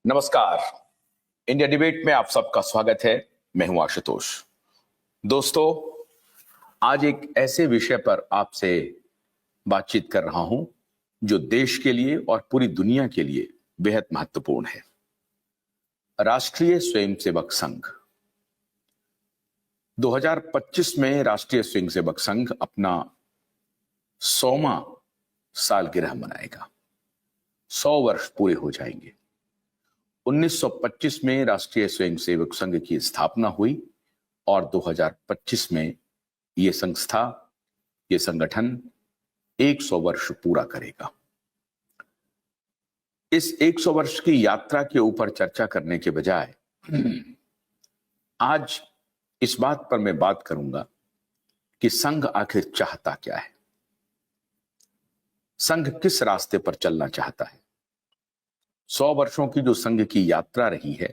नमस्कार। India debate में आप सबका स्वागत है। मैं हूं आशुतोष। दोस्तों, आज एक ऐसे विषय पर आपसे बातचीत कर रहा हूं जो देश के लिए और पूरी दुनिया के लिए बेहद महत्वपूर्ण है। राष्ट्रीय स्वयंसेवक संघ 2025 में राष्ट्रीय स्वयंसेवक संघ अपना 100वां सालगिरह मनाएगा। 100 वर्ष पूरे हो जाएंगे। 1925 में राष्ट्रीय स्वयंसेवक संघ की स्थापना हुई और 2025 में यह संस्था, यह संगठन 100 वर्ष पूरा करेगा। इस 100 वर्ष की यात्रा के ऊपर चर्चा करने के बजाय आज इस बात पर मैं बात करूंगा कि संघ आखिर चाहता क्या है, संघ किस रास्ते पर चलना चाहता है। 100 वर्षों की जो संघ की यात्रा रही है,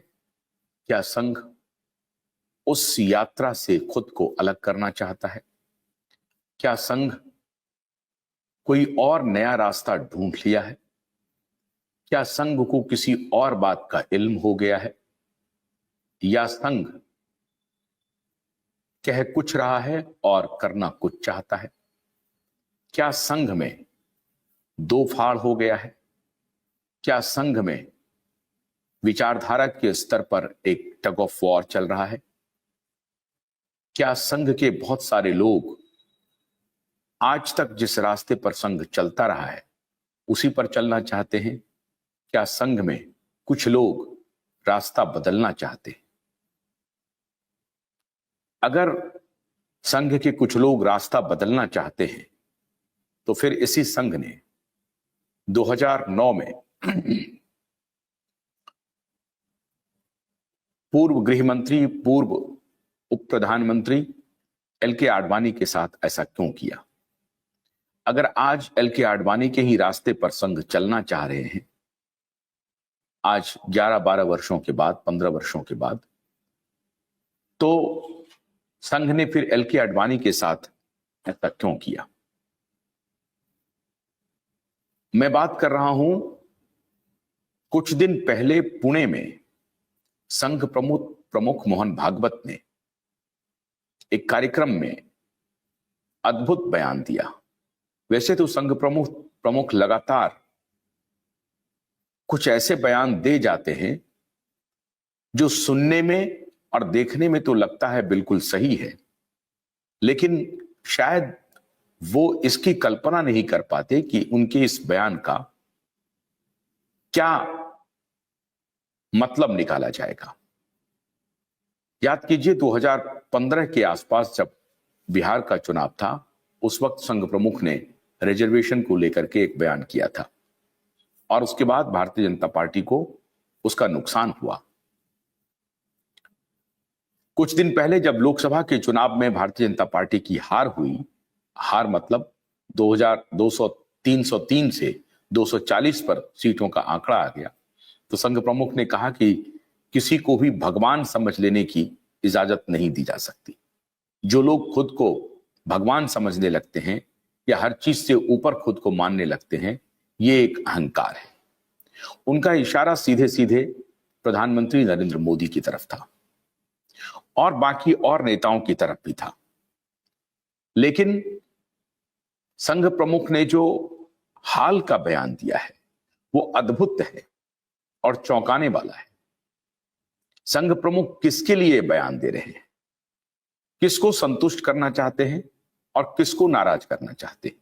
क्या संघ उस यात्रा से खुद को अलग करना चाहता है? क्या संघ कोई और नया रास्ता ढूंढ लिया है? क्या संघ को किसी और बात का इल्म हो गया है? या संघ कह कुछ रहा है और करना कुछ चाहता है? क्या संघ में दो फाड़ हो गया है? क्या संघ में विचारधारा के स्तर पर एक टग ऑफ वॉर चल रहा है? क्या संघ के बहुत सारे लोग आज तक जिस रास्ते पर संघ चलता रहा है उसी पर चलना चाहते हैं? क्या संघ में कुछ लोग रास्ता बदलना चाहते हैं? अगर संघ के कुछ लोग रास्ता बदलना चाहते हैं तो फिर इसी संघ ने 2009 में पूर्व गृह मंत्री, पूर्व उप प्रधानमंत्री एल.के. आडवाणी के साथ ऐसा क्यों किया? अगर आज एल.के. आडवाणी के ही रास्ते पर संघ चलना चाह रहे हैं, आज 11-12 वर्षों के बाद, 15 वर्षों के बाद, तो संघ ने फिर एल.के. आडवाणी के साथ ऐसा क्यों किया? मैं बात कर रहा हूं, कुछ दिन पहले पुणे में संघ प्रमुख मोहन भागवत ने एक कार्यक्रम में अद्भुत बयान दिया। वैसे तो संघ प्रमुख लगातार कुछ ऐसे बयान दे जाते हैं जो सुनने में और देखने में तो लगता है बिल्कुल सही है, लेकिन शायद वो इसकी कल्पना नहीं कर पाते कि उनके इस बयान का क्या मतलब निकाला जाएगा। याद कीजिए, 2015 के आसपास जब बिहार का चुनाव था, उस वक्त संघ प्रमुख ने रिजर्वेशन को लेकर के एक बयान किया था और उसके बाद भारतीय जनता पार्टी को उसका नुकसान हुआ। कुछ दिन पहले जब लोकसभा के चुनाव में भारतीय जनता पार्टी की हार हुई, हार मतलब 303 से 240 पर सीटों का आंकड़ा आ गया, तो संघ प्रमुख ने कहा कि किसी को भी भगवान समझ लेने की इजाजत नहीं दी जा सकती। जो लोग खुद को भगवान समझने लगते हैं या हर चीज से ऊपर खुद को मानने लगते हैं, ये एक अहंकार है। उनका इशारा सीधे सीधे प्रधानमंत्री नरेंद्र मोदी की तरफ था और बाकी और नेताओं की तरफ भी था। लेकिन संघ प्रमुख ने जो हाल का बयान दिया है वो अद्भुत है और चौंकाने वाला है। संघ प्रमुख किसके लिए बयान दे रहे हैं, किसको संतुष्ट करना चाहते हैं और किसको नाराज करना चाहते हैं?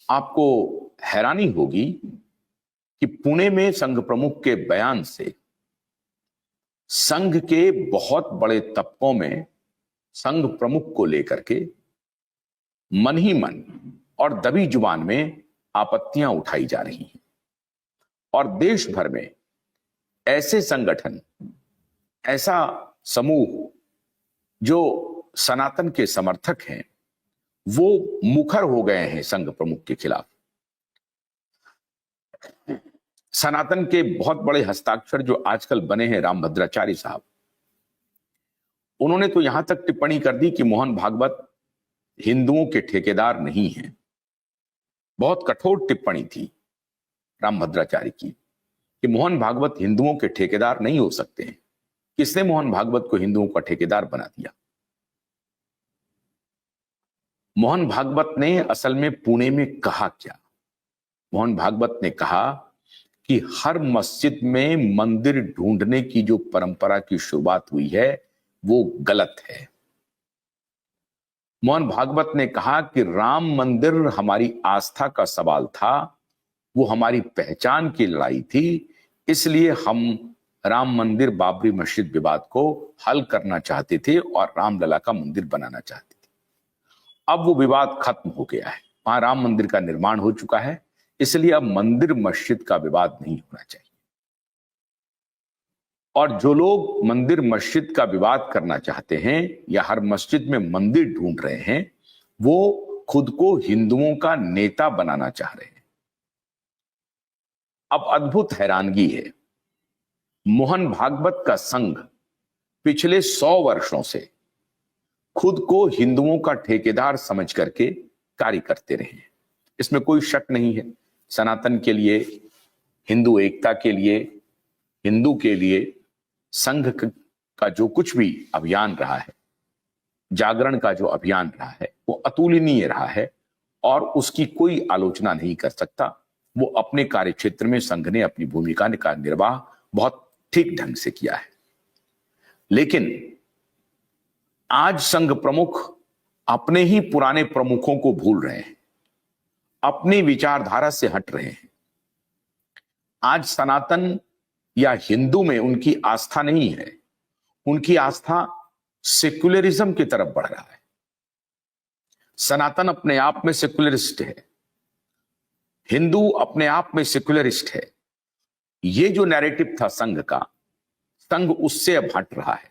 आपको हैरानी होगी कि पुणे में संघ प्रमुख के बयान से संघ के बहुत बड़े तबकों में संघ प्रमुख को लेकर के मन ही मन और दबी जुबान में आपत्तियां उठाई जा रही हैं और देश भर में ऐसे संगठन, ऐसा समूह जो सनातन के समर्थक हैं, वो मुखर हो गए हैं संघ प्रमुख के खिलाफ। सनातन के बहुत बड़े हस्ताक्षर जो आजकल बने हैं रामभद्राचारी साहब, उन्होंने तो यहां तक टिप्पणी कर दी कि मोहन भागवत हिंदुओं के ठेकेदार नहीं हैं। बहुत कठोर टिप्पणी थी रामभद्राचारी की कि मोहन भागवत हिंदुओं के ठेकेदार नहीं हो सकते हैं। किसने मोहन भागवत को हिंदुओं का ठेकेदार बना दिया? मोहन भागवत ने असल में पुणे में कहा क्या? मोहन भागवत ने कहा कि हर मस्जिद में मंदिर ढूंढने की जो परंपरा की शुरुआत हुई है वो गलत है। मोहन भागवत ने कहा कि राम मंदिर हमारी आस्था का सवाल था, वो हमारी पहचान की लड़ाई थी, इसलिए हम राम मंदिर बाबरी मस्जिद विवाद को हल करना चाहते थे और रामलला का मंदिर बनाना चाहते थे। अब वो विवाद खत्म हो गया है, वहां राम मंदिर का निर्माण हो चुका है, इसलिए अब मंदिर मस्जिद का विवाद नहीं होना चाहिए। और जो लोग मंदिर मस्जिद का विवाद करना चाहते हैं या हर मस्जिद में मंदिर ढूंढ रहे हैं, वो खुद को हिंदुओं का नेता बनाना चाह रहे हैं। अब अद्भुत हैरानगी है, मोहन भागवत का संघ पिछले 100 वर्षों से खुद को हिंदुओं का ठेकेदार समझ करके कार्य करते रहे हैं, इसमें कोई शक नहीं है। सनातन के लिए, हिंदू एकता के लिए, हिंदू के लिए संघ का जो कुछ भी अभियान रहा है, जागरण का जो अभियान रहा है, वो अतुलनीय रहा है और उसकी कोई आलोचना नहीं कर सकता। वो अपने कार्यक्षेत्र में संघ ने अपनी भूमिका का निर्वाह बहुत ठीक ढंग से किया है। लेकिन आज संघ प्रमुख अपने ही पुराने प्रमुखों को भूल रहे हैं, अपनी विचारधारा से हट रहे हैं। आज सनातन या हिंदू में उनकी आस्था नहीं है, उनकी आस्था सेक्युलरिज्म की तरफ बढ़ रहा है। सनातन अपने आप में सेक्युलरिस्ट है, हिंदू अपने आप में सेक्युलरिस्ट है। ये जो नैरेटिव था संघ का, संघ उससे अब हट रहा है।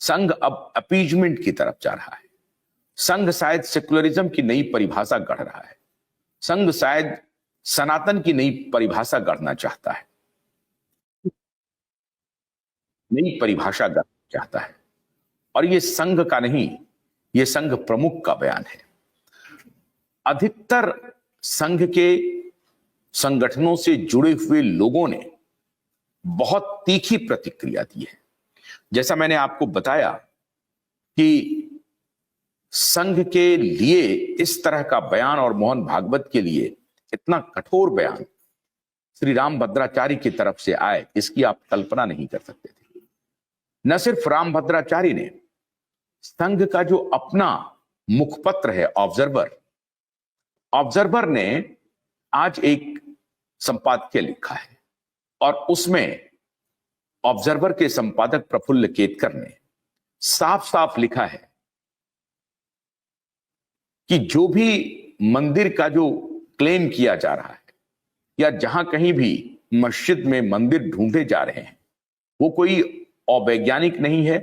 संघ अब अपीजमेंट की तरफ जा रहा है। संघ शायद सेक्युलरिज्म की नई परिभाषा गढ़ रहा है। संघ शायद सनातन की नई परिभाषा गढ़ना चाहता है, नई परिभाषा गढ़ना चाहता है। और ये संघ का नहीं, ये संघ प्रमुख का बयान है। अधिकतर संघ के संगठनों से जुड़े हुए लोगों ने बहुत तीखी प्रतिक्रिया दी है। जैसा मैंने आपको बताया कि संघ के लिए इस तरह का बयान और मोहन भागवत के लिए इतना कठोर बयान श्री राम भद्राचार्य की तरफ से आए, इसकी आप कल्पना नहीं कर सकते थे। न सिर्फ राम भद्राचार्य ने, संघ का जो अपना मुखपत्र है ऑब्जर्वर ने आज एक संपादकीय लिखा है और उसमें ऑब्जर्वर के संपादक प्रफुल्ल केतकर ने साफ साफ लिखा है कि जो भी मंदिर का जो क्लेम किया जा रहा है या जहां कहीं भी मस्जिद में मंदिर ढूंढे जा रहे हैं, वो कोई अवैज्ञानिक नहीं है,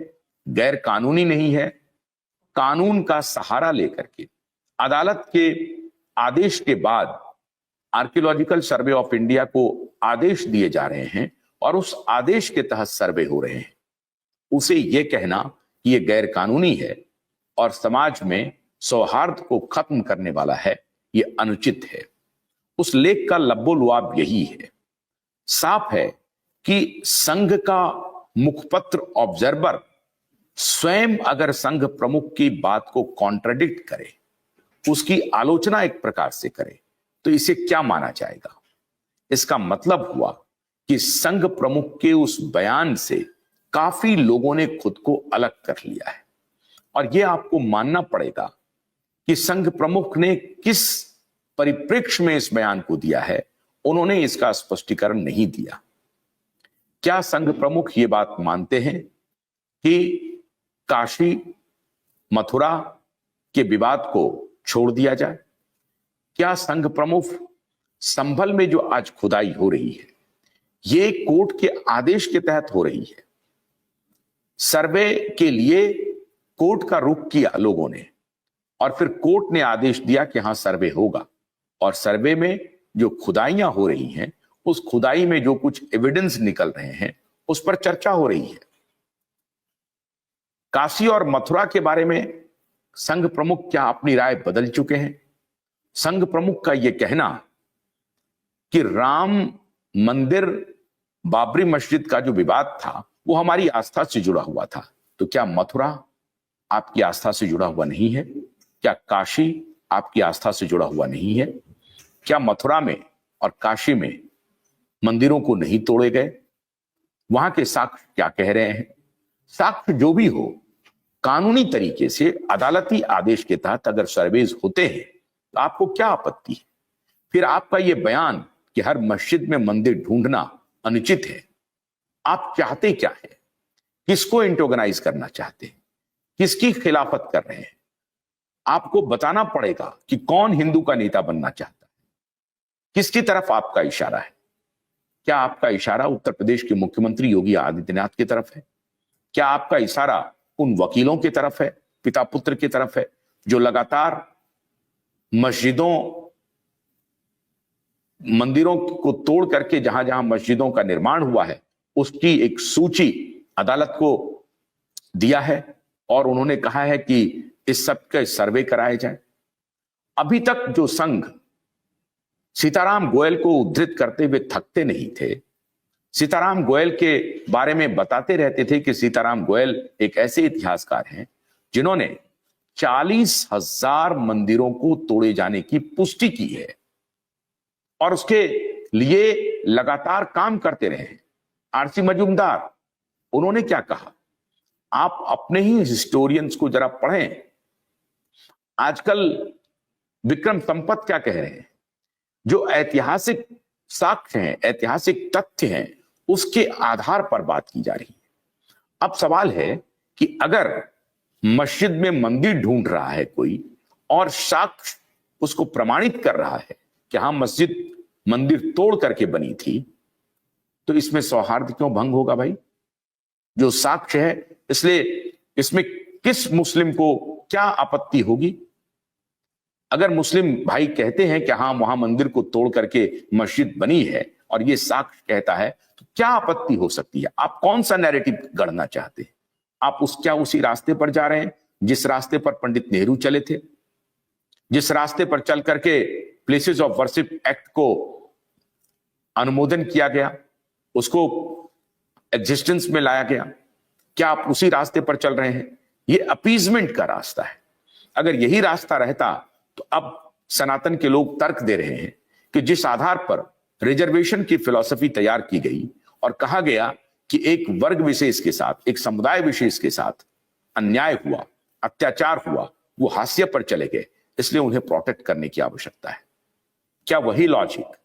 गैर कानूनी नहीं है। कानून का सहारा लेकर के अदालत के आदेश के बाद आर्कियोलॉजिकल सर्वे ऑफ इंडिया को आदेश दिए जा रहे हैं और उस आदेश के तहत सर्वे हो रहे हैं। उसे यह कहना कि यह गैर कानूनी है और समाज में सौहार्द को खत्म करने वाला है, यह अनुचित है। उस लेख का लब्बो-लुआब यही है। साफ है कि संघ का मुखपत्र ऑब्जर्वर स्वयं अगर संघ प्रमुख की बात को कॉन्ट्राडिक्ट करे, उसकी आलोचना एक प्रकार से करे, तो इसे क्या माना जाएगा? इसका मतलब हुआ कि संघ प्रमुख के उस बयान से काफी लोगों ने खुद को अलग कर लिया है। और यह आपको मानना पड़ेगा कि संघ प्रमुख ने किस परिप्रेक्ष्य में इस बयान को दिया है, उन्होंने इसका स्पष्टीकरण नहीं दिया। क्या संघ प्रमुख ये बात मानते हैं कि काशी मथुरा के विवाद को छोड़ दिया जाए? क्या संघ प्रमुख संभल में जो आज खुदाई हो रही है, ये कोर्ट के आदेश के तहत हो रही है? सर्वे के लिए कोर्ट का रुख किया लोगों ने और फिर कोर्ट ने आदेश दिया कि हां सर्वे होगा, और सर्वे में जो खुदाइयां हो रही हैं, उस खुदाई में जो कुछ एविडेंस निकल रहे हैं, उस पर चर्चा हो रही है। काशी और मथुरा के बारे में संघ प्रमुख क्या अपनी राय बदल चुके हैं? संघ प्रमुख का यह कहना कि राम मंदिर बाबरी मस्जिद का जो विवाद था वो हमारी आस्था से जुड़ा हुआ था, तो क्या मथुरा आपकी आस्था से जुड़ा हुआ नहीं है? क्या काशी आपकी आस्था से जुड़ा हुआ नहीं है? क्या मथुरा में और काशी में मंदिरों को नहीं तोड़े गए? वहां के साक्ष्य क्या कह रहे हैं? साक्ष्य जो भी हो, कानूनी तरीके से अदालती आदेश के तहत अगर सर्वेज होते हैं तो आपको क्या आपत्ति है? फिर आपका यह बयान कि हर मस्जिद में मंदिर ढूंढना अनुचित है, आप चाहते क्या है? किसको एंटोगनाइज करना चाहते हैं? किसकी खिलाफत कर रहे हैं? आपको बताना पड़ेगा कि कौन हिंदू का नेता बनना चाहता है, किसकी तरफ आपका इशारा है। क्या आपका इशारा उत्तर प्रदेश के मुख्यमंत्री योगी आदित्यनाथ की तरफ है? क्या आपका इशारा उन वकीलों की तरफ है, पिता पुत्र की तरफ है, जो लगातार मस्जिदों मंदिरों को तोड़ करके जहां जहां मस्जिदों का निर्माण हुआ है उसकी एक सूची अदालत को दिया है और उन्होंने कहा है कि इस सब के सर्वे कराए जाए? अभी तक जो संघ सीताराम गोयल को उद्धृत करते हुए थकते नहीं थे, सीताराम गोयल के बारे में बताते रहते थे कि सीताराम गोयल एक ऐसे इतिहासकार हैं जिन्होंने 40,000 मंदिरों को तोड़े जाने की पुष्टि की है और उसके लिए लगातार काम करते रहे हैं। आरसी मजूमदार, उन्होंने क्या कहा? आप अपने ही हिस्टोरियंस को जरा पढ़ें। आजकल विक्रम संपत क्या कह रहे हैं? जो ऐतिहासिक साक्ष्य हैं, ऐतिहासिक तथ्य हैं, उसके आधार पर बात की जा रही है। अब सवाल है कि अगर मस्जिद में मंदिर ढूंढ रहा है कोई और साक्ष्य उसको प्रमाणित कर रहा है कि हाँ मस्जिद मंदिर तोड़ करके बनी थी, तो इसमें सौहार्द क्यों भंग होगा भाई? जो साक्ष्य है, इसलिए इसमें किस मुस्लिम को क्या आपत्ति होगी? अगर मुस्लिम भाई कहते हैं कि हाँ वहां मंदिर को तोड़ करके मस्जिद बनी है और ये साक्ष्य कहता है, तो क्या आपत्ति हो सकती है? आप कौन सा नैरेटिव गढ़ना चाहते हैं? आप क्या उसी रास्ते पर जा रहे हैं जिस रास्ते पर पंडित नेहरू चले थे, जिस रास्ते पर चल करके प्लेसेस ऑफ वर्शिप एक्ट को अनुमोदन किया गया, उसको एग्जिस्टेंस में लाया गया? क्या आप उसी रास्ते पर चल रहे हैं? ये अपीजमेंट का रास्ता है। अगर यही रास्ता रहता तो अब सनातन के लोग तर्क दे रहे हैं कि जिस आधार पर रिजर्वेशन की फिलॉसफी तैयार की गई और कहा गया कि एक वर्ग विशेष के साथ, एक समुदाय विशेष के साथ अन्याय हुआ, अत्याचार हुआ, वो हाशिए पर चले गए, इसलिए उन्हें प्रोटेक्ट करने की आवश्यकता है। क्या वही लॉजिक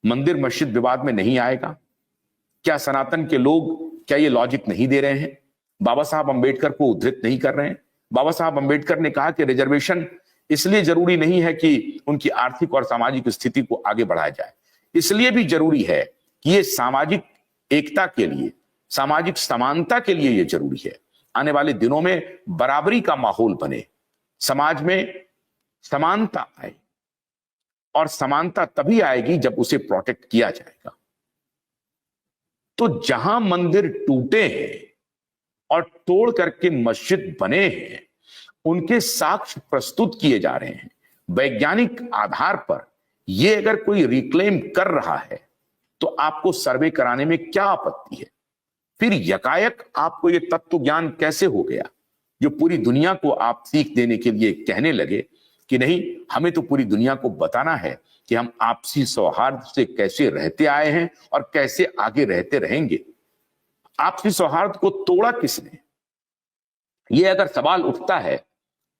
मंदिर मस्जिद विवाद में नहीं आएगा? क्या सनातन के लोग क्या ये लॉजिक नहीं दे रहे हैं? बाबा साहब अंबेडकर को उद्धृत नहीं कर रहे हैं? बाबा साहब अंबेडकर ने कहा कि रिजर्वेशन इसलिए जरूरी नहीं है कि उनकी आर्थिक और सामाजिक स्थिति को आगे बढ़ाया जाए, इसलिए भी जरूरी है कि ये सामाजिक एकता के लिए, सामाजिक समानता के लिए ये जरूरी है। आने वाले दिनों में बराबरी का माहौल बने, समाज में समानता आए, और समानता तभी आएगी जब उसे प्रोटेक्ट किया जाएगा। तो जहां मंदिर टूटे हैं और तोड़ करके मस्जिद बने हैं, उनके साक्ष्य प्रस्तुत किए जा रहे हैं वैज्ञानिक आधार पर। ये अगर कोई रिक्लेम कर रहा है तो आपको सर्वे कराने में क्या आपत्ति है? फिर यकायक आपको ये तत्व ज्ञान कैसे हो गया जो पूरी दुनिया को आप सीख देने के लिए कहने लगे कि नहीं, हमें तो पूरी दुनिया को बताना है कि हम आपसी सौहार्द से कैसे रहते आए हैं और कैसे आगे रहते रहेंगे। आपसी सौहार्द को तोड़ा किसने? ये अगर सवाल उठता है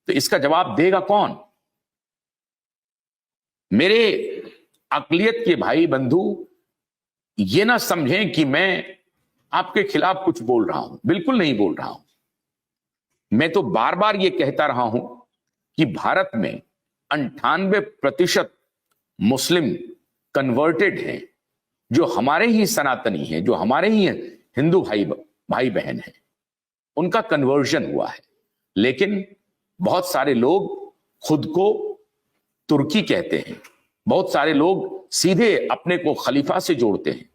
तो इसका जवाब देगा कौन? मेरे अकलियत के भाई बंधु ये ना समझें कि मैं आपके खिलाफ कुछ बोल रहा हूं, बिल्कुल नहीं बोल रहा हूं। मैं तो बार बार ये कहता रहा हूं कि भारत में 98% मुस्लिम कन्वर्टेड हैं, जो हमारे ही सनातनी हैं, जो हमारे ही हिंदू भाई बहन हैं, उनका कन्वर्जन हुआ है। लेकिन बहुत सारे लोग खुद को तुर्की कहते हैं, बहुत सारे लोग सीधे अपने को खलीफा से जोड़ते हैं,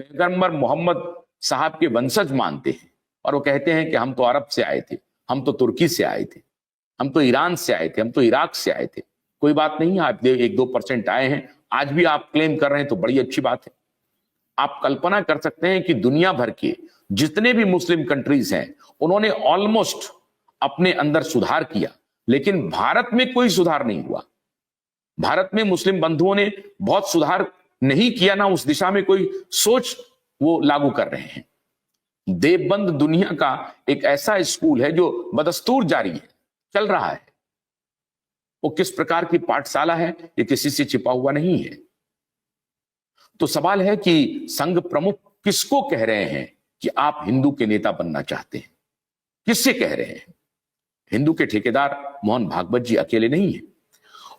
पैगंबर मोहम्मद साहब के वंशज मानते हैं, और वो कहते हैं कि हम तो अरब से आए थे, हम तो तुर्की से आए थे, हम तो ईरान से आए थे, हम तो इराक से आए थे। कोई बात नहीं, आप 1-2% आए हैं, आज भी आप क्लेम कर रहे हैं तो बड़ी अच्छी बात है। आप कल्पना कर सकते हैं कि दुनिया भर के जितने भी मुस्लिम कंट्रीज हैं उन्होंने ऑलमोस्ट अपने अंदर सुधार किया, लेकिन भारत में कोई सुधार नहीं हुआ। भारत में मुस्लिम बंधुओं ने बहुत सुधार नहीं किया, ना उस दिशा में कोई सोच वो लागू कर रहे हैं। देवबंद दुनिया का एक ऐसा स्कूल है जो बदस्तूर जारी है, चल रहा है। वो किस प्रकार की पाठशाला है ये किसी से छिपा हुआ नहीं है। तो सवाल है कि संघ प्रमुख किसको कह रहे हैं कि आप हिंदू के नेता बनना चाहते हैं? किससे कह रहे हैं? हिंदू के ठेकेदार मोहन भागवत जी अकेले नहीं है।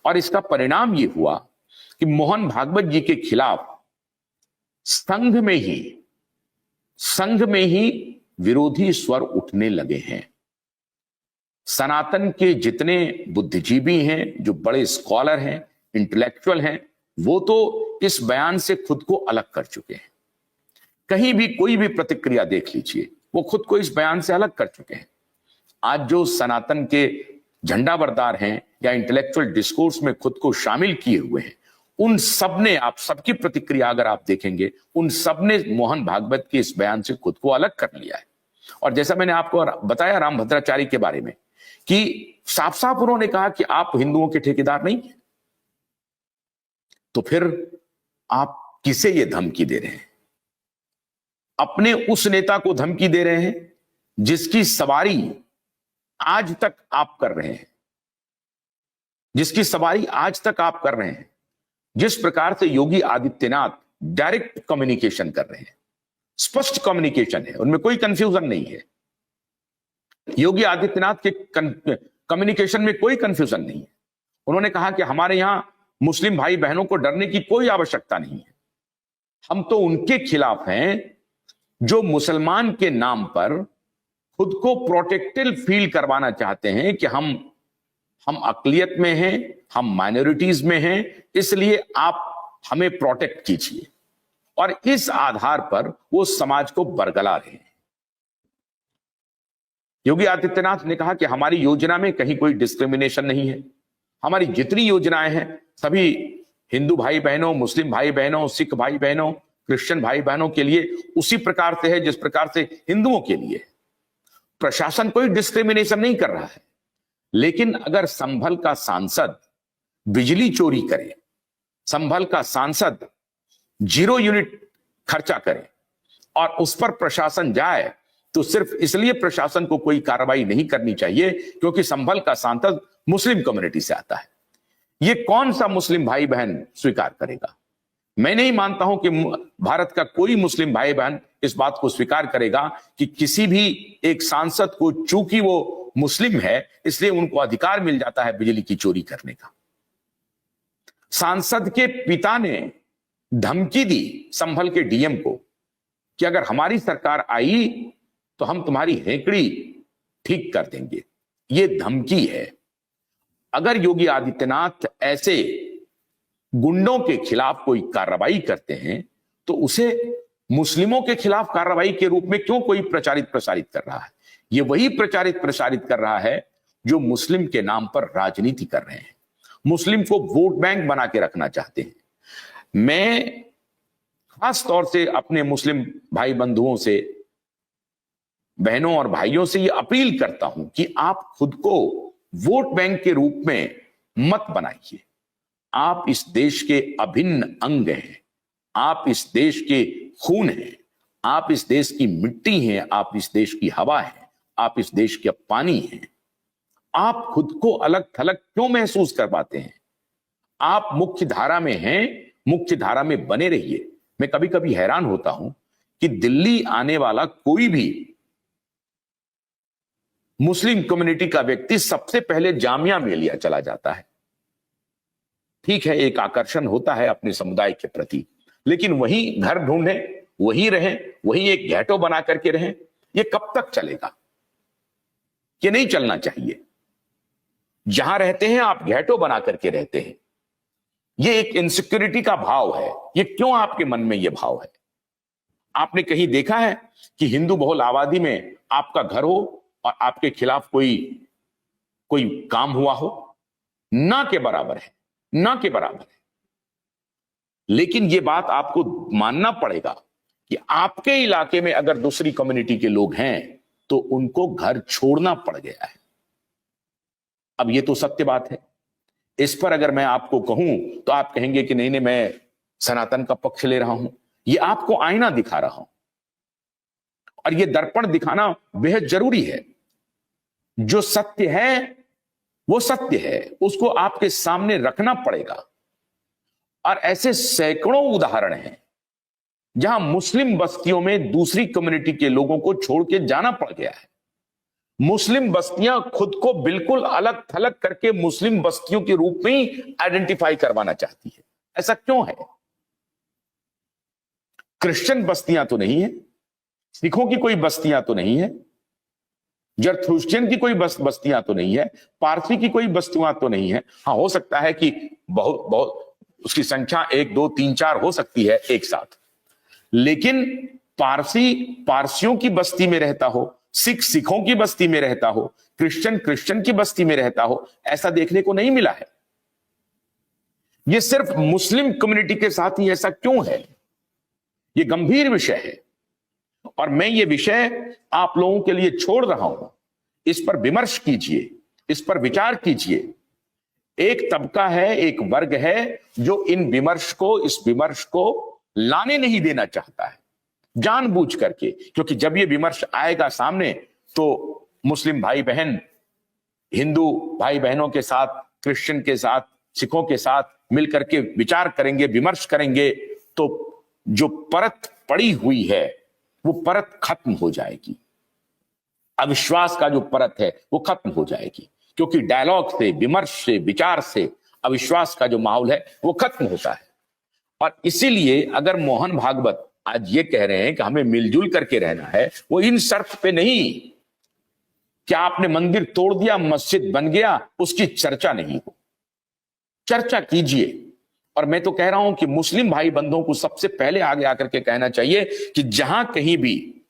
और इसका परिणाम यह हुआ कि मोहन भागवत जी के खिलाफ संघ में ही विरोधी स्वर उठने लगे हैं। सनातन के जितने बुद्धिजीवी हैं, जो बड़े स्कॉलर हैं, इंटेलेक्चुअल हैं, वो तो इस बयान से खुद को अलग कर चुके हैं। कहीं भी कोई भी प्रतिक्रिया देख लीजिए, वो खुद को इस बयान से अलग कर चुके हैं। आज जो सनातन के झंडाबरदार हैं या इंटेलेक्चुअल डिस्कोर्स में खुद को शामिल किए हुए हैं, उन सब ने, आप सबकी प्रतिक्रिया अगर आप देखेंगे, उन सब ने मोहन भागवत के इस बयान से खुद को अलग कर लिया है। और जैसा मैंने आपको बताया रामभद्राचारी के बारे में कि साफ साफ उन्होंने कहा कि आप हिंदुओं के ठेकेदार नहीं हैं। तो फिर आप किसे ये धमकी दे रहे हैं? अपने उस नेता को धमकी दे रहे हैं जिसकी सवारी आज तक आप कर रहे हैं, जिसकी सवारी आज तक आप कर रहे हैं। जिस प्रकार से योगी आदित्यनाथ डायरेक्ट कम्युनिकेशन कर रहे हैं, स्पष्ट कम्युनिकेशन है, उनमें कोई कंफ्यूजन नहीं है। योगी आदित्यनाथ के कम्युनिकेशन में कोई कंफ्यूजन नहीं है। उन्होंने कहा कि हमारे यहां मुस्लिम भाई बहनों को डरने की कोई आवश्यकता नहीं है। हम तो उनके खिलाफ हैं जो मुसलमान के नाम पर खुद को प्रोटेक्टेड फील करवाना चाहते हैं कि हम अकलियत में हैं, हम माइनॉरिटीज में हैं, इसलिए आप हमें प्रोटेक्ट कीजिए। और इस आधार पर वो समाज को बरगला रहे हैं। योगी आदित्यनाथ ने कहा कि हमारी योजना में कहीं कोई डिस्क्रिमिनेशन नहीं है। हमारी जितनी योजनाएं हैं सभी हिंदू भाई बहनों, मुस्लिम भाई बहनों, सिख भाई बहनों, क्रिश्चियन भाई बहनों के लिए उसी प्रकार से है जिस प्रकार से हिंदुओं के लिए। प्रशासन कोई डिस्क्रिमिनेशन नहीं कर रहा है। लेकिन अगर संभल का सांसद बिजली चोरी करे, संभल का सांसद 0 यूनिट खर्चा करे और उस पर प्रशासन जाए, तो सिर्फ इसलिए प्रशासन को कोई कार्रवाई नहीं करनी चाहिए क्योंकि संभल का सांसद मुस्लिम कम्युनिटी से आता है। ये कौन सा मुस्लिम भाई बहन स्वीकार करेगा? मैं नहीं मानता हूं कि भारत का कोई मुस्लिम भाई बहन इस बात को स्वीकार करेगा कि किसी भी एक सांसद को, चूंकि वो मुस्लिम है इसलिए उनको अधिकार मिल जाता है बिजली की चोरी करने का। सांसद के पिता ने धमकी दी संभल के डीएम को कि अगर हमारी सरकार आई तो हम तुम्हारी हेकड़ी ठीक कर देंगे। ये धमकी है। अगर योगी आदित्यनाथ ऐसे गुंडों के खिलाफ कोई कार्रवाई करते हैं तो उसे मुस्लिमों के खिलाफ कार्रवाई के रूप में क्यों कोई प्रचारित प्रसारित कर रहा है? ये वही प्रचारित प्रसारित कर रहा है जो मुस्लिम के नाम पर राजनीति कर रहे हैं, मुस्लिम को वोट बैंक बना के रखना चाहते हैं। मैं खास तौर से अपने मुस्लिम भाई बंधुओं से, बहनों और भाइयों से यह अपील करता हूं कि आप खुद को वोट बैंक के रूप में मत बनाइए। आप इस देश के अभिन्न अंग हैं, आप इस देश के खून हैं, आप इस देश की मिट्टी हैं, आप इस देश की हवा हैं, आप इस देश के पानी हैं। आप खुद को अलग थलग क्यों महसूस करवाते हैं? आप मुख्य धारा में हैं, मुख्य धारा में बने रहिए। मैं कभी कभी हैरान होता हूं कि दिल्ली आने वाला कोई भी मुस्लिम कम्युनिटी का व्यक्ति सबसे पहले जामिया मिलिया चला जाता है। ठीक है, एक आकर्षण होता है अपने समुदाय के प्रति, लेकिन वही घर ढूंढे, वही रहें, वही एक घेटो बना करके रहें। ये कब तक चलेगा? ये नहीं चलना चाहिए। जहां रहते हैं आप घेटो बना करके रहते हैं। ये एक इनसिक्योरिटी का भाव है। ये क्यों आपके मन में ये भाव है? आपने कहीं देखा है कि हिंदू बहुल आबादी में आपका घर हो और आपके खिलाफ कोई काम हुआ हो? ना के बराबर है, ना के बराबर है। लेकिन यह बात आपको मानना पड़ेगा कि आपके इलाके में अगर दूसरी कम्युनिटी के लोग हैं तो उनको घर छोड़ना पड़ गया है। अब ये तो सत्य बात है। इस पर अगर मैं आपको कहूं तो आप कहेंगे कि नहीं नहीं, मैं सनातन का पक्ष ले रहा हूं। ये आपको आईना दिखा रहा हूं और ये दर्पण दिखाना बेहद जरूरी है। जो सत्य है वो सत्य है, उसको आपके सामने रखना पड़ेगा। और ऐसे सैकड़ों उदाहरण हैं जहां मुस्लिम बस्तियों में दूसरी कम्युनिटी के लोगों को छोड़ के जाना पड़ गया है। मुस्लिम बस्तियां खुद को बिल्कुल अलग थलग करके मुस्लिम बस्तियों के रूप में ही आइडेंटिफाई करवाना चाहती है। ऐसा क्यों है? क्रिश्चियन बस्तियां तो नहीं है, सिखों की कोई बस्तियां तो नहीं है, जरथुस्ट्रियन की कोई बस्तियां तो नहीं है, पारसी की कोई बस्तियां तो नहीं है। हाँ, हो सकता है कि बहुत बहुत उसकी संख्या 1 2 3 4 हो सकती है एक साथ, लेकिन पारसी पारसियों की बस्ती में रहता हो, सिख सिखों की बस्ती में रहता हो, क्रिश्चियन क्रिश्चियन की बस्ती में रहता हो, ऐसा देखने को नहीं मिला है। यह सिर्फ मुस्लिम कम्युनिटी के साथ ही ऐसा क्यों है? यह गंभीर विषय है और मैं ये विषय आप लोगों के लिए छोड़ रहा हूं। इस पर विमर्श कीजिए, इस पर विचार कीजिए। एक तबका है, एक वर्ग है जो इस विमर्श को लाने नहीं देना चाहता है जानबूझ करके, क्योंकि जब ये विमर्श आएगा सामने तो मुस्लिम भाई बहन हिंदू भाई बहनों के साथ, क्रिश्चियन के साथ, सिखों के साथ मिलकर के विचार करेंगे, विमर्श करेंगे, तो जो परत पड़ी हुई है वो परत खत्म हो जाएगी। अविश्वास का जो परत है वो खत्म हो जाएगी, क्योंकि डायलॉग से, विमर्श से, विचार से अविश्वास का जो माहौल है वो खत्म होता है। और इसीलिए अगर मोहन भागवत आज ये कह रहे हैं कि हमें मिलजुल करके रहना है, वो इन शर्त पे नहीं कि आपने मंदिर तोड़ दिया, मस्जिद बन गया, उसकी चर्चा नहीं हो। चर्चा कीजिए। और मैं तो कह रहा हूं कि मुस्लिम भाई बंधुओं को सबसे पहले आगे आकर के कहना चाहिए कि जहां कहीं भी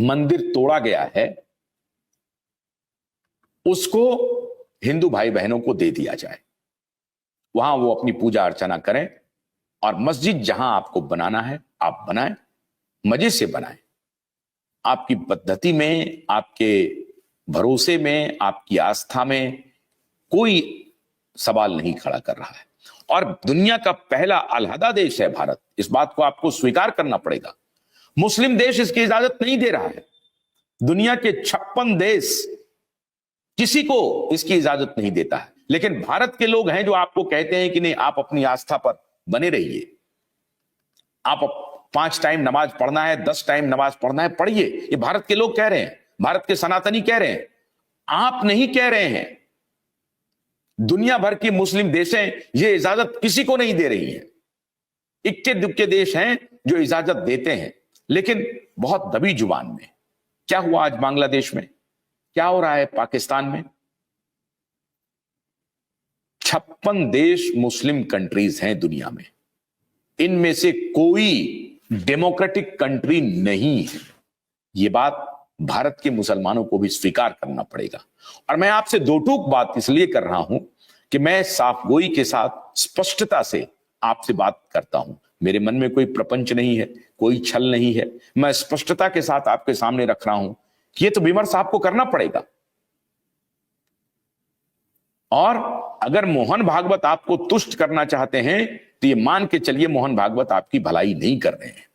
मंदिर तोड़ा गया है उसको हिंदू भाई बहनों को दे दिया जाए, वहां वो अपनी पूजा अर्चना करें। और मस्जिद जहां आपको बनाना है आप बनाएं, मजे से बनाएं। आपकी पद्धति में, आपके भरोसे में, आपकी आस्था में कोई सवाल नहीं खड़ा कर रहा है। और दुनिया का पहला अलहदा देश है भारत, इस बात को आपको स्वीकार करना पड़ेगा। मुस्लिम देश इसकी इजाजत नहीं दे रहा है। दुनिया के 56 देश किसी को इसकी इजाजत नहीं देता है, लेकिन भारत के लोग हैं जो आपको कहते हैं कि नहीं, आप अपनी आस्था पर बने रहिए, आप 5 टाइम नमाज पढ़ना है, 10 टाइम नमाज पढ़ना है, पढ़िए। ये भारत के लोग कह रहे हैं, भारत के सनातनी कह रहे हैं, आप नहीं कह रहे हैं। दुनिया भर की मुस्लिम देशें ये इजाजत किसी को नहीं दे रही हैं। इक्के दुक्के देश हैं जो इजाजत देते हैं, लेकिन बहुत दबी जुबान में। क्या हुआ आज बांग्लादेश में, क्या हो रहा है पाकिस्तान में? 56 देश मुस्लिम कंट्रीज हैं दुनिया में, इनमें से कोई डेमोक्रेटिक कंट्री नहीं है। यह बात भारत के मुसलमानों को भी स्वीकार करना पड़ेगा। और मैं आपसे दो टूक बात इसलिए कर रहा हूं कि मैं साफगोई के साथ स्पष्टता से आपसे बात करता हूं। मेरे मन में कोई प्रपंच नहीं है, कोई छल नहीं है। मैं स्पष्टता के साथ आपके सामने रख रहा हूं कि ये तो विमर्श आपको करना पड़ेगा। और अगर मोहन भागवत आपको तुष्ट करना चाहते हैं तो ये मान के चलिए मोहन भागवत आपकी भलाई नहीं कर रहे हैं।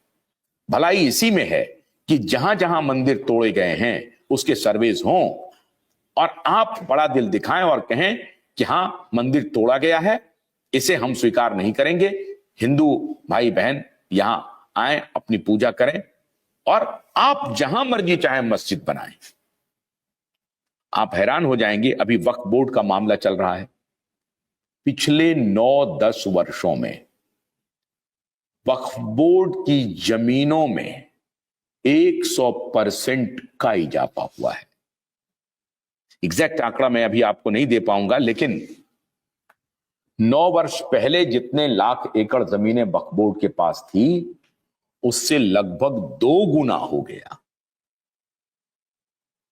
भलाई इसी में है कि जहां जहां मंदिर तोड़े गए हैं उसके सर्वेज हों और आप बड़ा दिल दिखाएं और कहें कि हां, मंदिर तोड़ा गया है, इसे हम स्वीकार नहीं करेंगे। हिंदू भाई बहन यहां आए, अपनी पूजा करें और आप जहां मर्जी चाहे मस्जिद बनाएं। आप हैरान हो जाएंगे, अभी वक्फ बोर्ड का मामला चल रहा है। पिछले 9-10 वर्षों में वक्फ बोर्ड की जमीनों में 100% का इजाफा हुआ है। एग्जैक्ट आंकड़ा मैं अभी आपको नहीं दे पाऊंगा, लेकिन 9 वर्ष पहले जितने लाख एकड़ जमीनें वक्फ बोर्ड के पास थी उससे लगभग 2 गुना हो गया।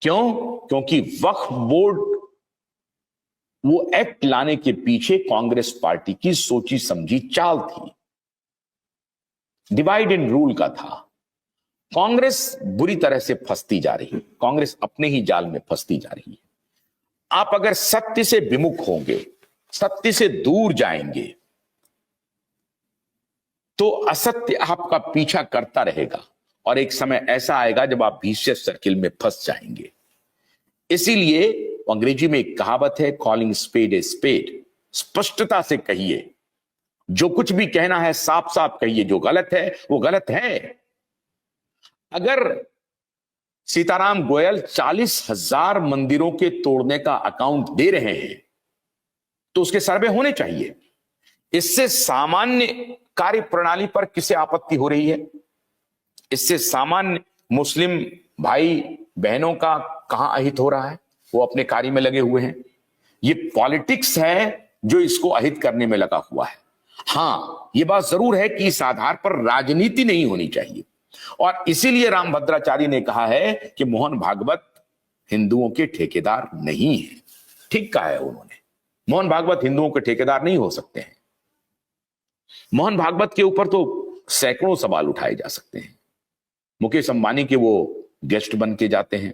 क्यों? क्योंकि वक्फ बोर्ड वो एक्ट लाने के पीछे कांग्रेस पार्टी की सोची समझी चाल थी। डिवाइड एंड रूल का था। कांग्रेस बुरी तरह से फंसती जा रही है, कांग्रेस अपने ही जाल में फंसती जा रही है। आप अगर सत्य से विमुख होंगे, सत्य से दूर जाएंगे, तो असत्य आपका पीछा करता रहेगा और एक समय ऐसा आएगा जब आप विशियस सर्किल में फंस जाएंगे। इसीलिए अंग्रेजी में एक कहावत है, कॉलिंग स्पेड ए स्पेड। स्पष्टता से कहिए, जो कुछ भी कहना है साफ साफ कहिए, जो गलत है वो गलत है। अगर सीताराम गोयल 40,000 मंदिरों के तोड़ने का अकाउंट दे रहे हैं तो उसके सर्वे होने चाहिए। इससे सामान्य कार्य प्रणाली पर किसे आपत्ति हो रही है? इससे सामान्य मुस्लिम भाई बहनों का कहां अहित हो रहा है? वो अपने कार्य में लगे हुए हैं। ये पॉलिटिक्स है जो इसको अहित करने में लगा हुआ है। हां, ये बात जरूर है कि इस आधार पर राजनीति नहीं होनी चाहिए और इसीलिए रामभद्राचार्य ने कहा है कि मोहन भागवत हिंदुओं के ठेकेदार नहीं है। ठीक कहा है उन्होंने, मोहन भागवत हिंदुओं के ठेकेदार नहीं हो सकते हैं। मोहन भागवत के ऊपर तो सैकड़ों सवाल उठाए जा सकते हैं। मुकेश अंबानी के वो गेस्ट बन के जाते हैं।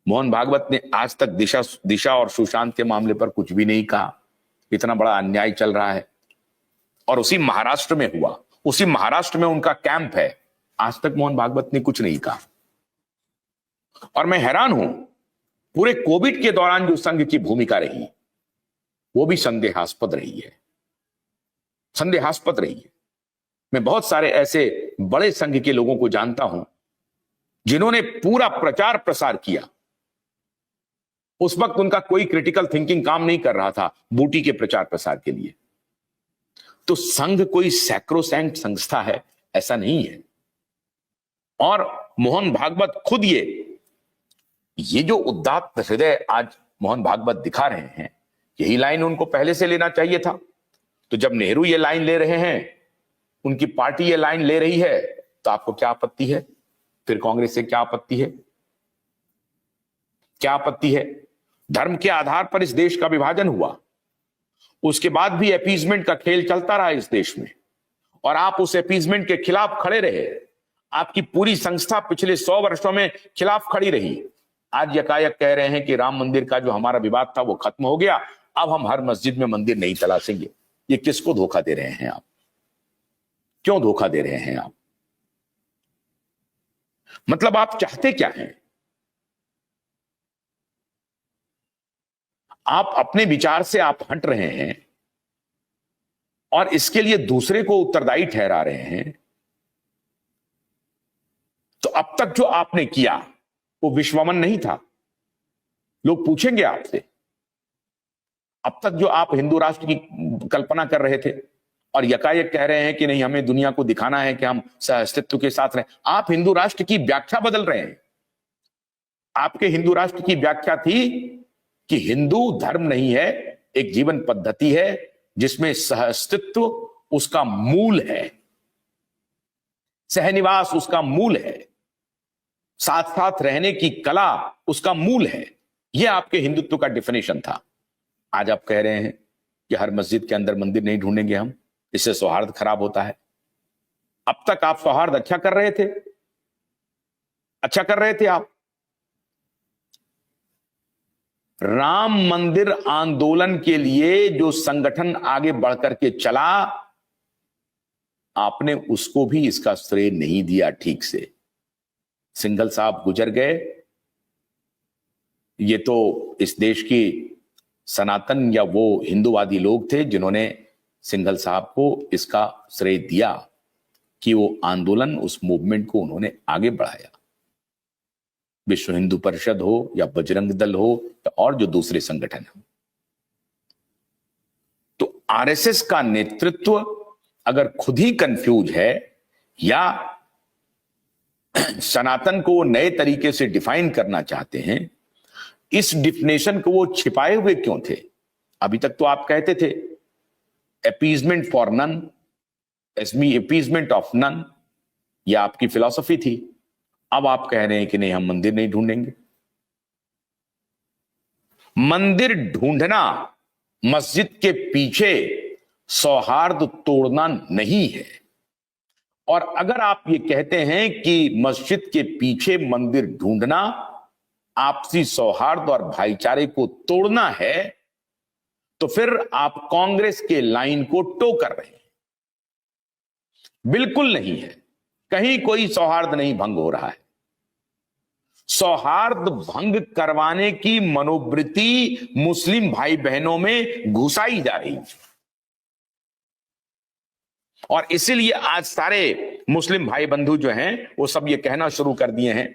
मोहन भागवत ने आज तक दिशा और सुशांत के मामले पर कुछ भी नहीं कहा। इतना बड़ा अन्याय चल रहा है और उसी महाराष्ट्र में हुआ, उसी महाराष्ट्र में उनका कैंप है। आज तक मोहन भागवत ने कुछ नहीं कहा और मैं हैरान हूं, पूरे कोविड के दौरान जो संघ की भूमिका रही वो भी संदेहास्पद रही है, संदेहास्पद रही है। मैं बहुत सारे ऐसे बड़े संघ के लोगों को जानता हूं जिन्होंने पूरा प्रचार प्रसार किया। उस वक्त उनका कोई क्रिटिकल थिंकिंग काम नहीं कर रहा था बूटी के प्रचार प्रसार के लिए। तो संघ कोई सैक्रोसैंक्ट संस्था है ऐसा नहीं है। और मोहन भागवत खुद ये जो उदात्त हृदय आज मोहन भागवत दिखा रहे हैं, यही लाइन उनको पहले से लेना चाहिए था। तो जब नेहरू ये लाइन ले रहे हैं, उनकी पार्टी ये लाइन ले रही है, तो आपको क्या आपत्ति है? फिर कांग्रेस से क्या आपत्ति है? क्या आपत्ति है? धर्म के आधार पर इस देश का विभाजन हुआ, उसके बाद भी अपीजमेंट का खेल चलता रहा इस देश में और आप उस अपीजमेंट के खिलाफ खड़े रहे। आपकी पूरी संस्था पिछले 100 वर्षों में खिलाफ खड़ी रही। आज यकायक कह रहे हैं कि राम मंदिर का जो हमारा विवाद था वो खत्म हो गया, अब हम हर मस्जिद में मंदिर नहीं तलाशेंगे। ये किसको धोखा दे रहे हैं आप? क्यों धोखा दे रहे हैं आप? मतलब आप चाहते क्या हैं? आप अपने विचार से आप हट रहे हैं और इसके लिए दूसरे को उत्तरदायी ठहरा रहे हैं। तो अब तक जो आपने किया वो विश्वमन नहीं था, लोग पूछेंगे आपसे। अब तक जो आप हिंदू राष्ट्र की कल्पना कर रहे थे और यकायक कह रहे हैं कि नहीं, हमें दुनिया को दिखाना है कि हम सहअस्तित्व के साथ रहें, आप हिंदू राष्ट्र की व्याख्या बदल रहे हैं। आपके हिंदू राष्ट्र की व्याख्या थी कि हिंदू धर्म नहीं है, एक जीवन पद्धति है जिसमें सहअस्तित्व उसका मूल है, सहनिवास उसका मूल है, साथ साथ रहने की कला उसका मूल है। यह आपके हिंदुत्व का डेफिनेशन था। आज आप कह रहे हैं कि हर मस्जिद के अंदर मंदिर नहीं ढूंढेंगे हम, इससे सौहार्द खराब होता है। अब तक आप सौहार्द अच्छा कर रहे थे, अच्छा कर रहे थे आप। राम मंदिर आंदोलन के लिए जो संगठन आगे बढ़कर के चला, आपने उसको भी इसका श्रेय नहीं दिया ठीक से। सिंघल साहब गुजर गए, ये तो इस देश की सनातन या वो हिंदूवादी लोग थे जिन्होंने सिंघल साहब को इसका श्रेय दिया कि वो आंदोलन, उस मूवमेंट को उन्होंने आगे बढ़ाया। विश्व हिंदू परिषद हो या बजरंग दल हो या और जो दूसरे संगठन हो। तो आरएसएस का नेतृत्व अगर खुद ही कंफ्यूज है या सनातन को नए तरीके से डिफाइन करना चाहते हैं, इस डिफिनेशन को वो छिपाए हुए क्यों थे? अभी तक तो आप कहते थे appeasement for none, appeasement of none, यह आपकी फिलॉसफी थी। अब आप कह रहे हैं कि नहीं, हम मंदिर नहीं ढूंढेंगे। मंदिर ढूंढना मस्जिद के पीछे सौहार्द तोड़ना नहीं है। और अगर आप ये कहते हैं कि मस्जिद के पीछे मंदिर ढूंढना आपसी सौहार्द और भाईचारे को तोड़ना है, तो फिर आप कांग्रेस के लाइन को टो कर रहे हैं। बिल्कुल नहीं है, कहीं कोई सौहार्द नहीं भंग हो रहा है। सौहार्द भंग करवाने की मनोवृत्ति मुस्लिम भाई बहनों में घुसाई जा रही है, और इसीलिए आज सारे मुस्लिम भाई बंधु जो हैं वो सब ये कहना शुरू कर दिए हैं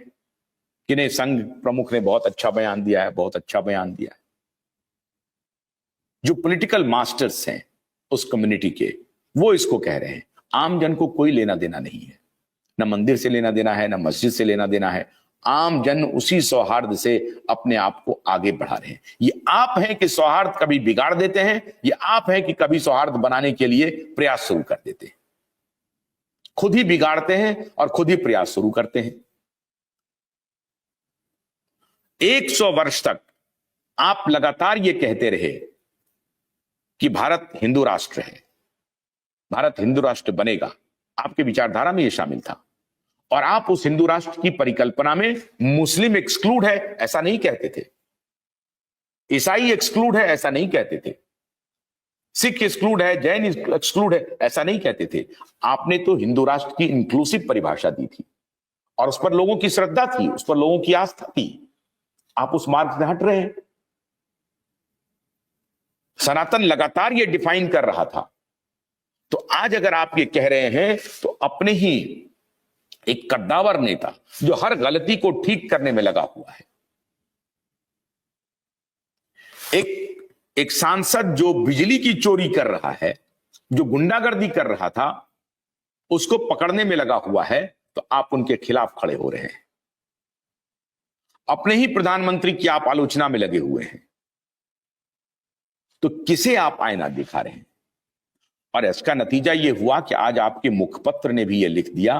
कि नहीं, संघ प्रमुख ने बहुत अच्छा बयान दिया है, बहुत अच्छा बयान दिया है। जो पॉलिटिकल मास्टर्स हैं उस कम्युनिटी के, वो इसको कह रहे हैं। आम जन को कोई लेना देना नहीं है, ना मंदिर से लेना देना है, ना मस्जिद से लेना देना है। आम जन उसी सौहार्द से अपने आप को आगे बढ़ा रहे हैं। ये आप हैं कि सौहार्द कभी बिगाड़ देते हैं, ये आप हैं कि कभी सौहार्द बनाने के लिए प्रयास शुरू कर देते हैं। खुद ही बिगाड़ते हैं और खुद ही प्रयास शुरू करते हैं। 100 वर्ष तक आप लगातार ये कहते रहे कि भारत हिंदू राष्ट्र है, भारत हिंदू राष्ट्र बनेगा। आपके विचारधारा में यह शामिल था, और आप उस हिंदू राष्ट्र की परिकल्पना में मुस्लिम एक्सक्लूड है ऐसा नहीं कहते थे, ईसाई एक्सक्लूड है ऐसा नहीं कहते थे, सिख एक्सक्लूड है, जैन एक्सक्लूड है ऐसा नहीं कहते थे। आपने तो हिंदू राष्ट्र की इंक्लूसिव परिभाषा दी थी, और उस पर लोगों की श्रद्धा थी, उस पर लोगों की आस्था थी। आप उस मार्ग से हट रहे हैं। सनातन लगातार ये डिफाइन कर रहा था, तो आज अगर आप ये कह रहे हैं तो अपने ही एक कद्दावर नेता जो हर गलती को ठीक करने में लगा हुआ है, एक सांसद जो बिजली की चोरी कर रहा है, जो गुंडागर्दी कर रहा था, उसको पकड़ने में लगा हुआ है, तो आप उनके खिलाफ खड़े हो रहे हैं। अपने ही प्रधानमंत्री की आप आलोचना में लगे हुए हैं, तो किसे आप आईना दिखा रहे हैं? और इसका नतीजा यह हुआ कि आज आपके मुखपत्र ने भी यह लिख दिया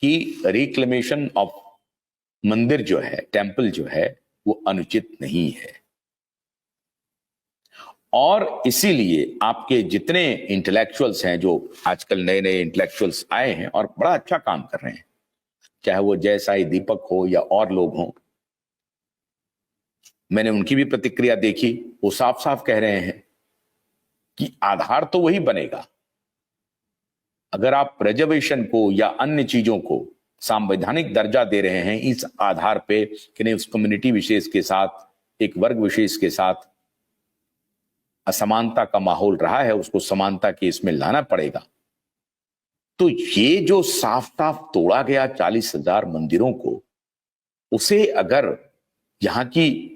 कि रिक्लेमेशन ऑफ मंदिर जो है, टेंपल जो है, वो अनुचित नहीं है। और इसीलिए आपके जितने इंटेलेक्चुअल्स हैं, जो आजकल नए नए इंटेलेक्चुअल्स आए हैं और बड़ा अच्छा काम कर रहे हैं, चाहे वो जयसाई दीपक हो या और लोग हों, मैंने उनकी भी प्रतिक्रिया देखी। वो साफ साफ कह रहे हैं कि आधार तो वही बनेगा, अगर आप रिजर्वेशन को या अन्य चीजों को संवैधानिक दर्जा दे रहे हैं इस आधार पे कि नहीं, उस कम्युनिटी विशेष के साथ, एक वर्ग विशेष के साथ असमानता का माहौल रहा है, उसको समानता के इसमें लाना पड़ेगा। तो ये जो साफ साफ तोड़ा गया 40,000 मंदिरों को, उसे अगर यहां की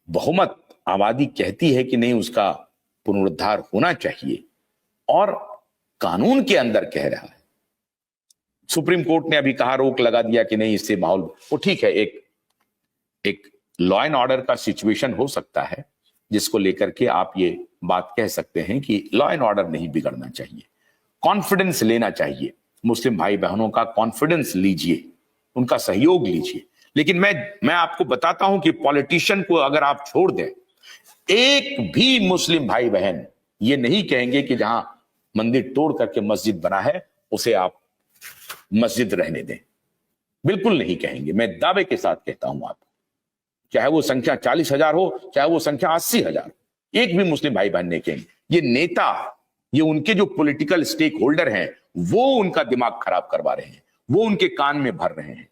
बहुमत आबादी कहती है कि नहीं, उसका पुनरुद्धार होना चाहिए, और कानून के अंदर कह रहा है, सुप्रीम कोर्ट ने अभी कहा, रोक लगा दिया कि नहीं, इससे माहौल, वो ठीक है, एक लॉ एंड ऑर्डर का सिचुएशन हो सकता है जिसको लेकर के आप ये बात कह सकते हैं कि लॉ एंड ऑर्डर नहीं बिगड़ना चाहिए, कॉन्फिडेंस लेना चाहिए। मुस्लिम भाई बहनों का कॉन्फिडेंस लीजिए, उनका सहयोग लीजिए। लेकिन मैं आपको बताता हूं कि पॉलिटिशियन को अगर आप छोड़ दें, एक भी मुस्लिम भाई बहन ये नहीं कहेंगे कि जहां मंदिर तोड़ करके मस्जिद बना है उसे आप मस्जिद रहने दें, बिल्कुल नहीं कहेंगे। मैं दावे के साथ कहता हूं आपको, चाहे वो संख्या 40,000 हो, चाहे वो संख्या 80,000 हो, एक भी मुस्लिम भाई बहन नहीं कहेंगे। ये नेता, ये उनके जो पॉलिटिकल स्टेक होल्डर हैं, वो उनका दिमाग खराब करवा रहे हैं, वो उनके कान में भर रहे हैं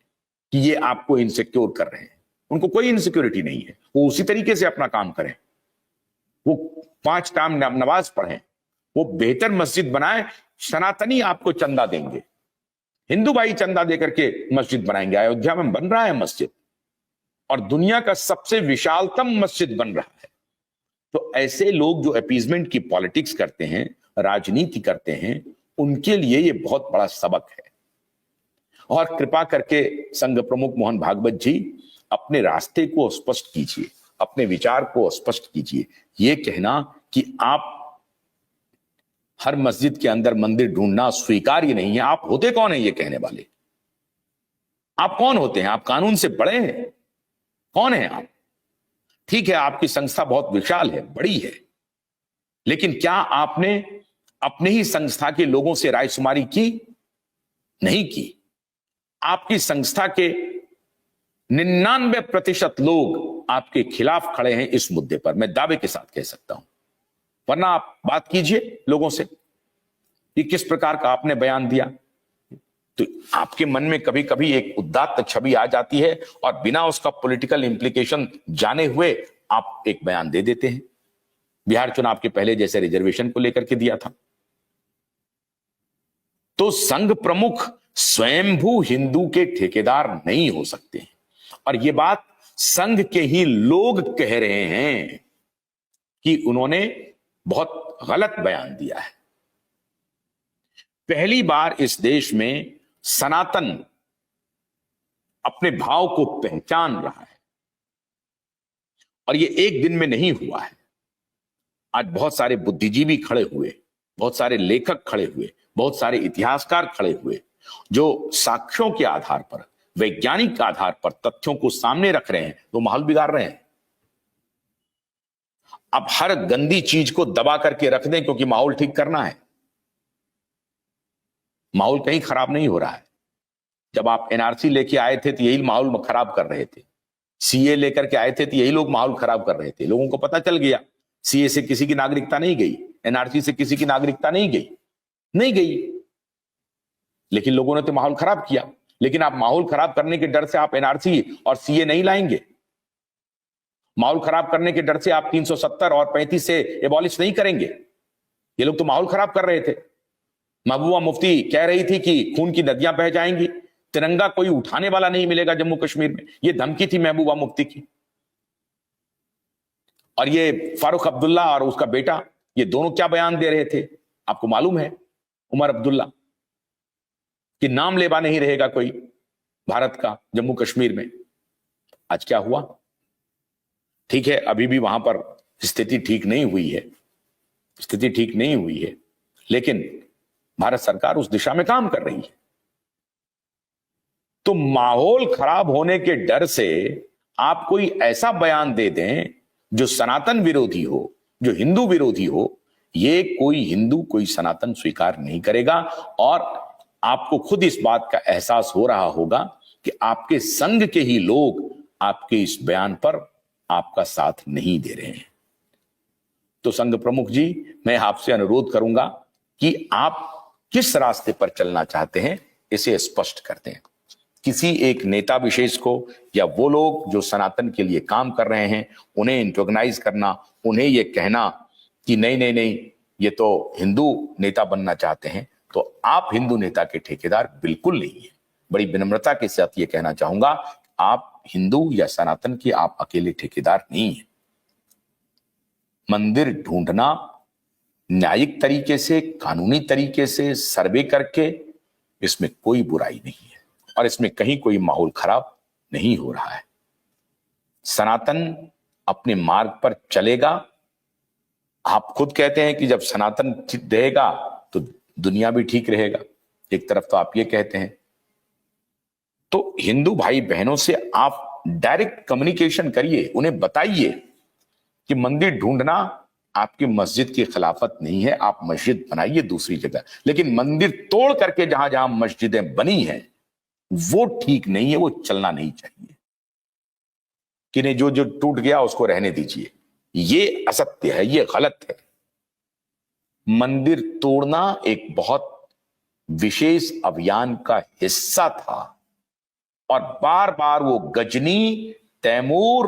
कि ये आपको इनसिक्योर कर रहे हैं। उनको कोई इनसिक्योरिटी नहीं है, वो उसी तरीके से अपना काम करें, वो 5 टाइम नमाज पढ़ें, वो बेहतर मस्जिद बनाए। सनातनी आपको चंदा देंगे, हिंदू भाई चंदा देकर के मस्जिद बनाएंगे। अयोध्या में बन रहा है मस्जिद, और दुनिया का सबसे विशालतम मस्जिद बन रहा है। तो ऐसे लोग जो अपीजमेंट की पॉलिटिक्स करते हैं, राजनीति करते हैं, उनके लिए ये बहुत बड़ा सबक है। और कृपा करके संघ प्रमुख मोहन भागवत जी अपने रास्ते को स्पष्ट कीजिए, अपने विचार को स्पष्ट कीजिए। ये कहना कि आप हर मस्जिद के अंदर मंदिर ढूंढना स्वीकार्य नहीं है, आप होते कौन है ये कहने वाले? आप कौन होते हैं? आप कानून से बड़े हैं? कौन है आप? ठीक है, आपकी संस्था बहुत विशाल है, बड़ी है, लेकिन क्या आपने अपने ही संस्था के लोगों से रायशुमारी की नहीं की। आपकी संस्था के 99% लोग आपके खिलाफ खड़े हैं इस मुद्दे पर, मैं दावे के साथ कह सकता हूं। वरना आप बात कीजिए लोगों से कि किस प्रकार का आपने बयान दिया, तो आपके मन में कभी कभी एक उदात्त छवि आ जाती है और बिना उसका पॉलिटिकल इंप्लीकेशन जाने हुए आप एक बयान दे देते हैं। बिहार चुनाव के पहले जैसे रिजर्वेशन को लेकर के दिया था। तो संघ प्रमुख स्वयंभू हिंदू के ठेकेदार नहीं हो सकते, और यह बात संघ के ही लोग कह रहे हैं कि उन्होंने बहुत गलत बयान दिया है। पहली बार इस देश में सनातन अपने भाव को पहचान रहा है, और यह एक दिन में नहीं हुआ है। आज बहुत सारे बुद्धिजीवी खड़े हुए, बहुत सारे लेखक खड़े हुए, बहुत सारे इतिहासकार खड़े हुए, जो साक्ष्यों के आधार पर, वैज्ञानिक आधार पर तथ्यों को सामने रख रहे हैं, तो माहौल बिगाड़ रहे हैं। अब हर गंदी चीज को दबा करके रख दें क्योंकि माहौल ठीक करना है। माहौल कहीं खराब नहीं हो रहा है। जब आप एनआरसी लेके आए थे तो यही माहौल खराब कर रहे थे। सीए लेकर के आए थे तो यही लोग माहौल खराब कर रहे थे। लोगों को पता चल गया सीए से किसी की नागरिकता नहीं गई, एनआरसी से किसी की नागरिकता नहीं गई, लेकिन लोगों ने तो माहौल खराब किया। लेकिन आप माहौल खराब करने के डर से आप एनआरसी और सीए नहीं लाएंगे। माहौल खराब करने के डर से आप 370 और 35 से एबॉलिश नहीं करेंगे। ये लोग तो माहौल खराब कर रहे थे। महबूबा मुफ्ती कह रही थी कि खून की नदियां बह जाएंगी, तिरंगा कोई उठाने वाला नहीं मिलेगा जम्मू कश्मीर में। ये धमकी थी महबूबा मुफ्ती की। और ये फारूक अब्दुल्ला और उसका बेटा, ये दोनों क्या बयान दे रहे थे आपको मालूम है? उमर अब्दुल्ला कि नाम लेवा नहीं रहेगा कोई भारत का जम्मू कश्मीर में। आज क्या हुआ? ठीक है, अभी भी वहां पर स्थिति ठीक नहीं हुई है, लेकिन भारत सरकार उस दिशा में काम कर रही है। तो माहौल खराब होने के डर से आप कोई ऐसा बयान दे दें जो सनातन विरोधी हो, जो हिंदू विरोधी हो, ये कोई हिंदू, कोई सनातन स्वीकार नहीं करेगा। और आपको खुद इस बात का एहसास हो रहा होगा कि आपके संघ के ही लोग आपके इस बयान पर आपका साथ नहीं दे रहे हैं। तो संघ प्रमुख जी, मैं आपसे अनुरोध करूंगा कि आप किस रास्ते पर चलना चाहते हैं, इसे स्पष्ट कर दें। किसी एक नेता विशेष को या वो लोग जो सनातन के लिए काम कर रहे हैं उन्हें इंट्रोगनाइज करना, उन्हें ये कहना कि नहीं ये तो हिंदू नेता बनना चाहते हैं, तो आप हिंदू नेता के ठेकेदार बिल्कुल नहीं है। बड़ी विनम्रता के साथ ये कहना चाहूंगा, आप हिंदू या सनातन के आप अकेले ठेकेदार नहीं है। मंदिर ढूंढना न्यायिक तरीके से, कानूनी तरीके से सर्वे करके, इसमें कोई बुराई नहीं है और इसमें कहीं कोई माहौल खराब नहीं हो रहा है। सनातन अपने मार्ग पर चलेगा। आप खुद कहते हैं कि जब सनातन ठीक रहेगा तो दुनिया भी ठीक रहेगा, एक तरफ तो आप ये कहते हैं। तो हिंदू भाई बहनों से आप डायरेक्ट कम्युनिकेशन करिए, उन्हें बताइए कि मंदिर ढूंढना आपकी मस्जिद की खिलाफत नहीं है, आप मस्जिद बनाइए दूसरी जगह, लेकिन मंदिर तोड़ करके जहां जहां मस्जिदें बनी हैं वो ठीक नहीं है, वो चलना नहीं चाहिए। कि नहीं, जो जो टूट गया उसको रहने दीजिए, ये असत्य है, ये गलत है। मंदिर तोड़ना एक बहुत विशेष अभियान का हिस्सा था और बार बार वो गजनी, तैमूर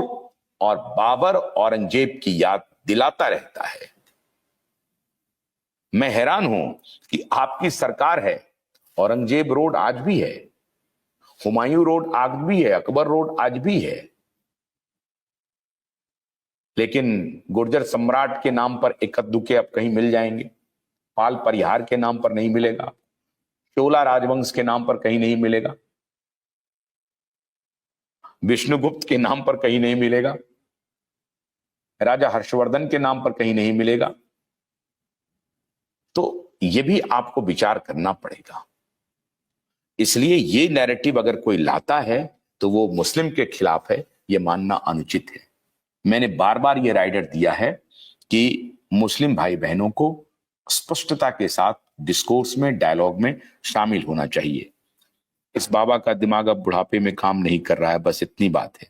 और बाबर, औरंगजेब की याद दिलाता रहता है। मैं हैरान हूं कि आपकी सरकार है, औरंगजेब रोड आज भी है, हुमायूं रोड आज भी है, अकबर रोड आज भी है, लेकिन गुर्जर सम्राट के नाम पर एक दुके अब कहीं मिल जाएंगे, पाल परिहार के नाम पर नहीं मिलेगा, चोला राजवंश के नाम पर कहीं नहीं मिलेगा, विष्णुगुप्त के नाम पर कहीं नहीं मिलेगा, राजा हर्षवर्धन के नाम पर कहीं नहीं मिलेगा। तो यह भी आपको विचार करना पड़ेगा। इसलिए ये नैरेटिव अगर कोई लाता है तो वो मुस्लिम के खिलाफ है, ये मानना अनुचित है। मैंने बार बार ये राइडर दिया है कि मुस्लिम भाई बहनों को स्पष्टता के साथ डिस्कोर्स में, डायलॉग में शामिल होना चाहिए। इस बाबा का दिमाग अब बुढ़ापे में काम नहीं कर रहा है, बस इतनी बात है।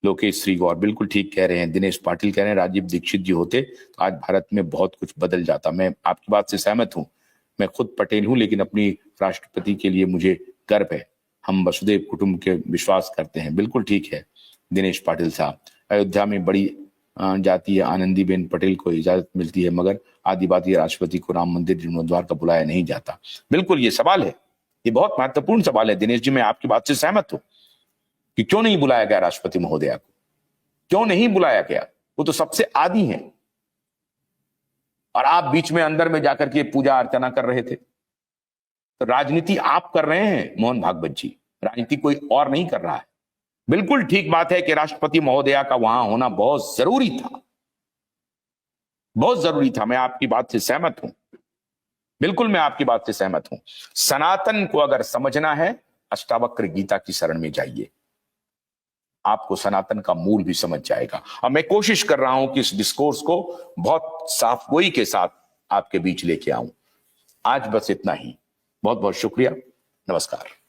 लोकेश श्री गौर बिल्कुल ठीक कह रहे हैं। दिनेश पाटिल कह रहे हैं राजीव दीक्षित जी होते तो आज भारत में बहुत कुछ बदल जाता। मैं आपकी बात से सहमत हूं। मैं खुद पटेल हूं, लेकिन अपनी राष्ट्रपति के लिए मुझे गर्व है। हम वसुदेव कुटुंब के विश्वास करते हैं। बिल्कुल ठीक है दिनेश पाटिल साहब। अयोध्या में बड़ी जाती है आनंदीबेन पटेल को इजाजत मिलती है, मगर आदिवासी राष्ट्रपति को राम मंदिर जीर्णोद्धार का बुलाया नहीं जाता। बिल्कुल ये सवाल है, ये बहुत महत्वपूर्ण सवाल है दिनेश जी। मैं आपकी बात से सहमत हूं कि क्यों नहीं बुलाया गया राष्ट्रपति महोदया को, क्यों नहीं बुलाया गया? वो तो सबसे आदी हैं और आप बीच में अंदर में जाकर के पूजा अर्चना कर रहे थे। तो राजनीति आप कर रहे हैं मोहन भागवत जी, राजनीति कोई और नहीं कर रहा है। बिल्कुल ठीक बात है कि राष्ट्रपति महोदया का वहां होना बहुत जरूरी था, बहुत जरूरी था। मैं आपकी बात से सहमत हूं, बिल्कुल मैं आपकी बात से सहमत हूं। सनातन को अगर समझना है, अष्टावक्र गीता की शरण में जाइए, आपको सनातन का मूल भी समझ जाएगा। अब मैं कोशिश कर रहा हूं कि इस डिस्कोर्स को बहुत साफगोई के साथ आपके बीच लेके आऊं। आज बस इतना ही। बहुत बहुत शुक्रिया। नमस्कार।